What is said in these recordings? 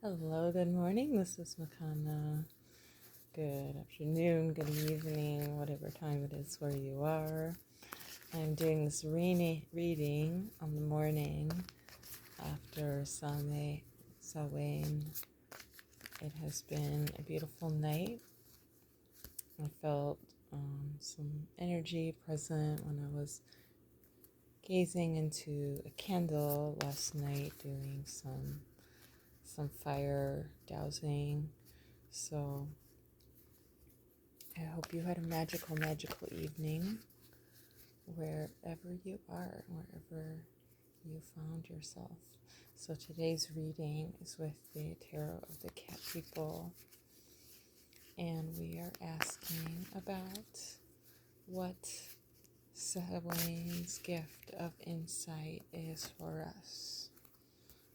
Hello, good morning. This is Makana. Good afternoon, good evening, whatever time it is where you are. I'm doing this reading on the morning after Samhain. It has been a beautiful night. I felt some energy present when I was gazing into a candle last night, doing some fire dowsing. So I hope you had a magical evening wherever you are, wherever you found yourself. So today's reading is with the Tarot of the Cat People, and we are asking about what Samhain's gift of insight is for us.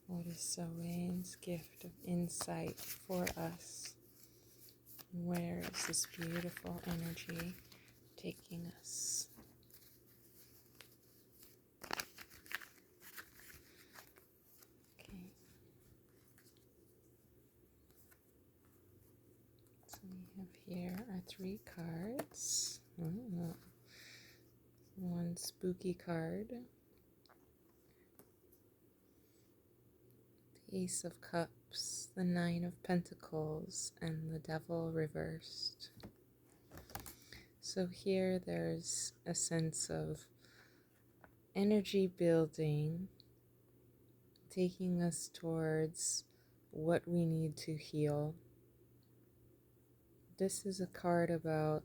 What is Samhain's gift of insight for us? Where is this beautiful energy taking us? Okay, so we have here our 3 cards. One spooky card, the Ace of Cups, the 9 of Pentacles, and the Devil reversed. So here there's a sense of energy building, taking us towards what we need to heal. This is a card about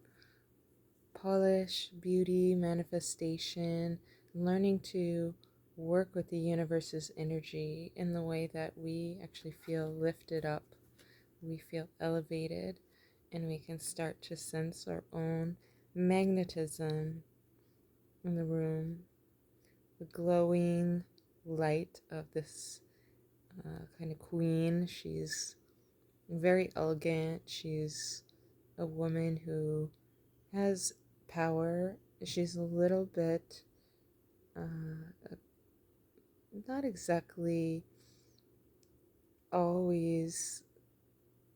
polish, beauty, manifestation, learning to work with the universe's energy in the way that we actually feel lifted up, we feel elevated, and we can start to sense our own magnetism in the room. The glowing light of this kind of queen. She's very elegant. She's a woman who has power. She's a little bit not exactly always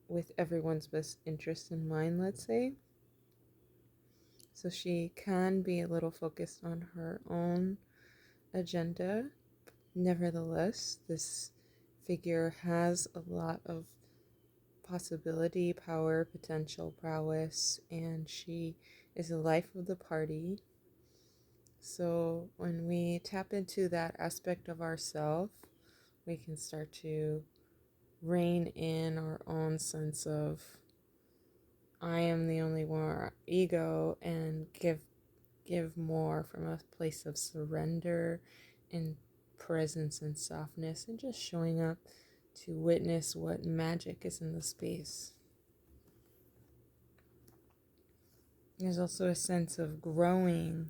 with everyone's best interest in mind, let's say. So she can be a little focused on her own agenda. Nevertheless, this figure has a lot of possibility, power, potential, prowess, and she is the life of the party. So when we tap into that aspect of ourself, we can start to rein in our own sense of I am the only one, ego, and give more from a place of surrender and presence and softness, and just showing up to witness what magic is in the space. There's also a sense of growing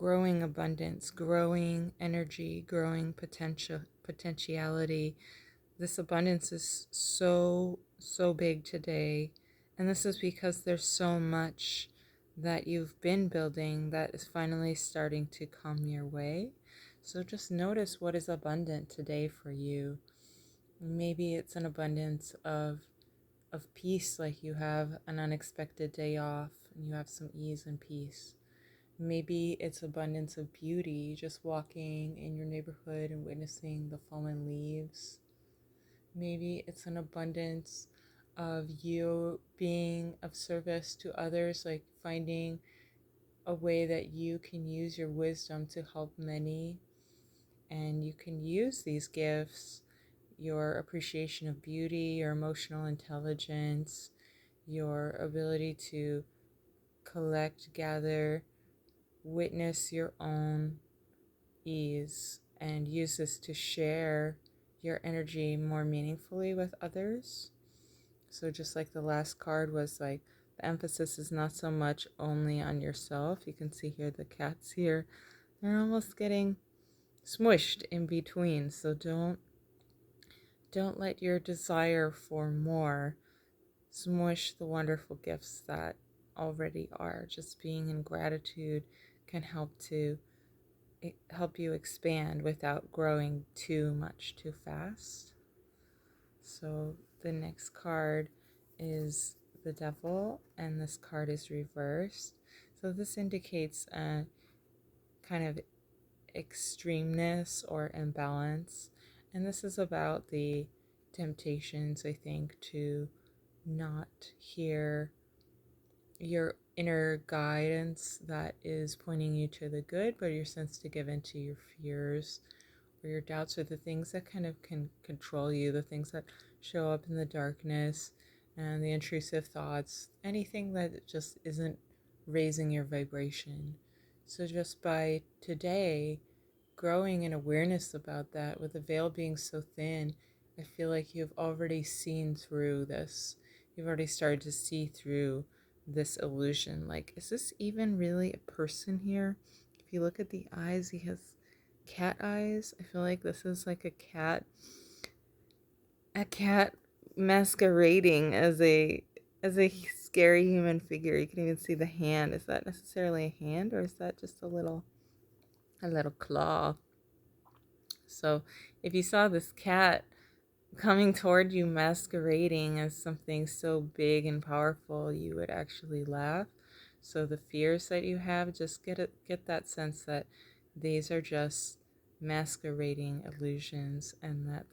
abundance, growing energy, growing potentiality. This abundance is so big today, and this is because there's so much that you've been building that is finally starting to come your way. So just notice what is abundant today for you. Maybe it's an abundance of peace, like you have an unexpected day off and you have some ease and peace. Maybe it's abundance of beauty, just walking in your neighborhood and witnessing the fallen leaves. Maybe it's an abundance of you being of service to others, like finding a way that you can use your wisdom to help many. And you can use these gifts, your appreciation of beauty, your emotional intelligence, your ability to collect, gather, witness your own ease, and use this to share your energy more meaningfully with others. So just like the last card was like, the emphasis is not so much only on yourself. You can see here the cats here, they're almost getting smushed in between. So don't let your desire for more smush the wonderful gifts that already are. Just being in gratitude can help you expand without growing too much too fast. So the next card is the Devil, and this card is reversed. So this indicates a kind of extremeness or imbalance. And this is about the temptations, I think, to not hear your inner guidance that is pointing you to the good, but you're sensed to give into your fears or your doubts, or the things that kind of can control you, the things that show up in the darkness and the intrusive thoughts, anything that just isn't raising your vibration. So just by today growing in awareness about that, with the veil being so thin, I feel like you've already seen through this. You've already started to see through this illusion. Like, is this even really a person here? If you look at the eyes, he has cat eyes. I feel like this is like a cat masquerading as a scary human figure. You can even see the hand. Is that necessarily a hand, or is that just a little claw? So if you saw this cat coming toward you masquerading as something so big and powerful, you would actually laugh. So the fears that you have, just get that sense that these are just masquerading illusions, and that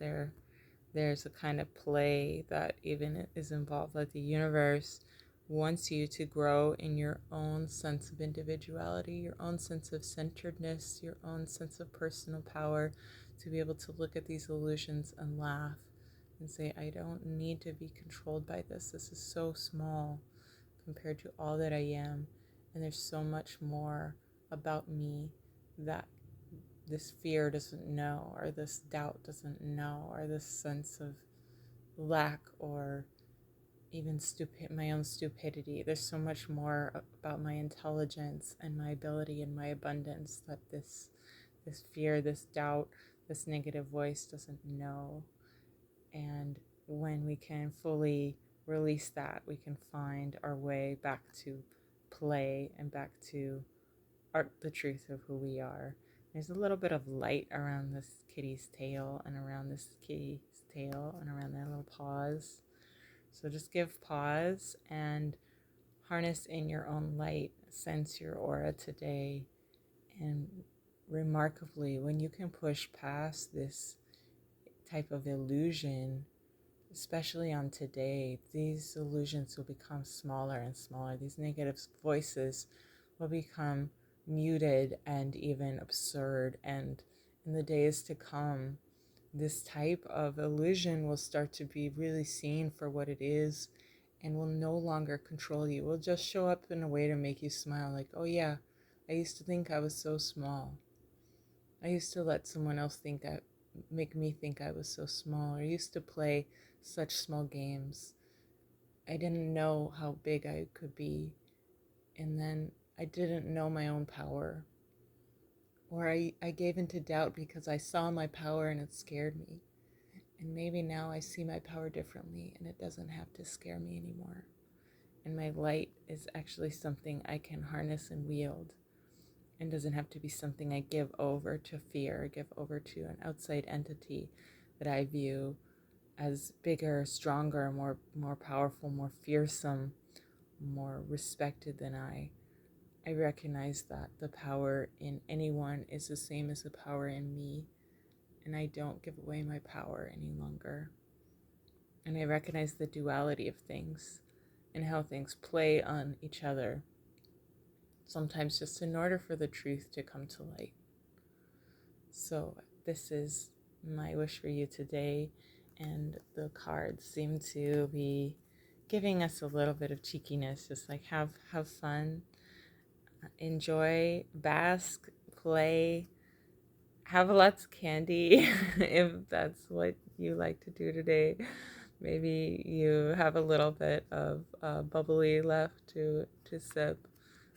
there's a kind of play that even is involved, that the universe wants you to grow in your own sense of individuality, your own sense of centeredness, your own sense of personal power, to be able to look at these illusions and laugh and say, I don't need to be controlled by this. This is so small compared to all that I am. And there's so much more about me that this fear doesn't know, or this doubt doesn't know, or this sense of lack, or even my own stupidity. There's so much more about my intelligence and my ability and my abundance that this fear, this doubt, this negative voice doesn't know. And when we can fully release that, we can find our way back to play and back to the truth of who we are. There's a little bit of light around this kitty's tail, and around this kitty's tail, and around their little paws. So just give pause and harness in your own light. Sense your aura today. And remarkably, when you can push past this type of illusion, especially on today, these illusions will become smaller and smaller. These negative voices will become muted and even absurd. And in the days to come, this type of illusion will start to be really seen for what it is, and will no longer control you. It will just show up in a way to make you smile, like, oh yeah, I used to think I was so small. I used to let someone else make me think I was so small. I used to play such small games. I didn't know how big I could be. And then I didn't know my own power. Or I gave into doubt because I saw my power and it scared me. And maybe now I see my power differently, and it doesn't have to scare me anymore. And my light is actually something I can harness and wield, and doesn't have to be something I give over to fear, give over to an outside entity that I view as bigger, stronger, more powerful, more fearsome, more respected than I. I recognize that the power in anyone is the same as the power in me, and I don't give away my power any longer. And I recognize the duality of things and how things play on each other, sometimes just in order for the truth to come to light. So this is my wish for you today, and the cards seem to be giving us a little bit of cheekiness, just like have fun, enjoy, bask, play, have lots of candy if that's what you like to do today. Maybe you have a little bit of bubbly left to sip,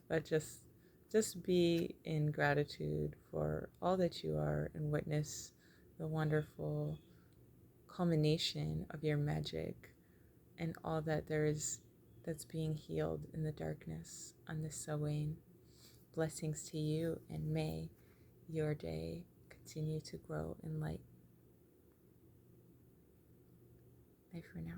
but just be in gratitude for all that you are, and witness the wonderful culmination of your magic and all that there is that's being healed in the darkness on this Samhain. Blessings to you, and may your day continue to grow in light. Bye for now.